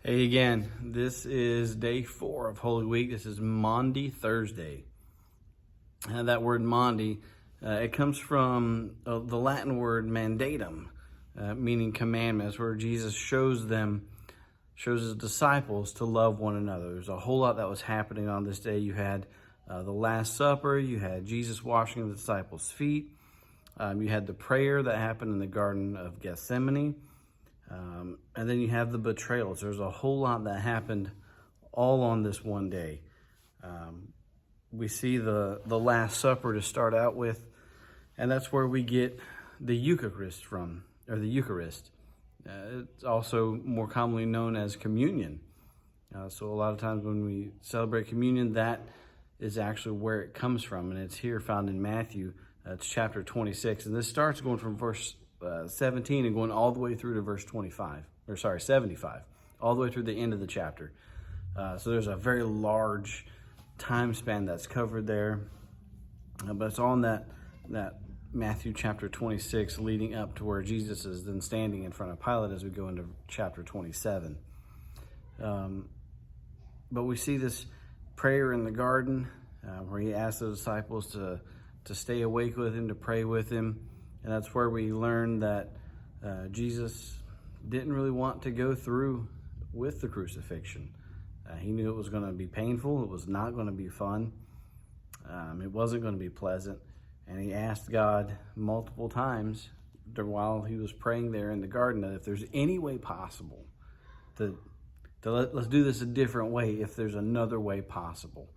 Hey again, this is day 4 of Holy Week. This is Maundy Thursday. That word Maundy, it comes from the Latin word mandatum, meaning commandments, where Jesus shows his disciples to love one another. There's a whole lot that was happening on this day. You had the Last Supper, you had Jesus washing the disciples' feet, you had the prayer that happened in the Garden of Gethsemane, and then you have the betrayals. There's a whole lot that happened all on this one day. We see the Last Supper to start out with, and that's where we get the Eucharist from, or the Eucharist. It's also more commonly known as communion. So a lot of times when we celebrate communion, that is actually where it comes from, and it's here found in Matthew. It's chapter 26, and this starts going from verse 17 and going all the way through to verse 75, all the way through the end of the chapter. So there's a very large time span that's covered there, but it's all in that Matthew chapter 26 leading up to where Jesus is then standing in front of Pilate as we go into chapter 27. But we see this prayer in the garden where he asks the disciples to stay awake with him, to pray with him. And that's where we learn that Jesus didn't really want to go through with the crucifixion. He knew it was going to be painful. It was not going to be fun. It wasn't going to be pleasant. And he asked God multiple times while he was praying there in the garden that if there's any way possible let's do this a different way, if there's another way possible.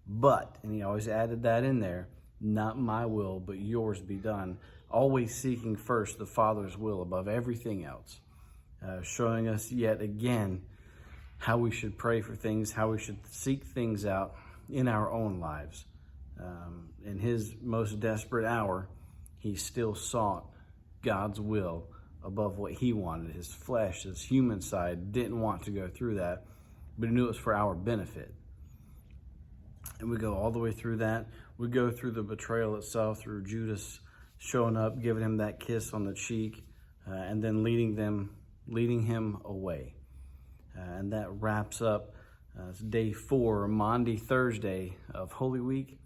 But, and he always added that in there, not my will, but yours be done. Always seeking first the Father's will above everything else. Showing us yet again how we should pray for things, how we should seek things out in our own lives. In his most desperate hour, he still sought God's will above what he wanted. His flesh, his human side, didn't want to go through that, but he knew it was for our benefit. And we go all the way through that. We go through the betrayal itself, through Judas showing up, giving him that kiss on the cheek, and then leading him away. And that wraps up day 4, Maundy Thursday of Holy Week.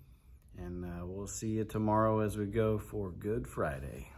And we'll see you tomorrow as we go for Good Friday.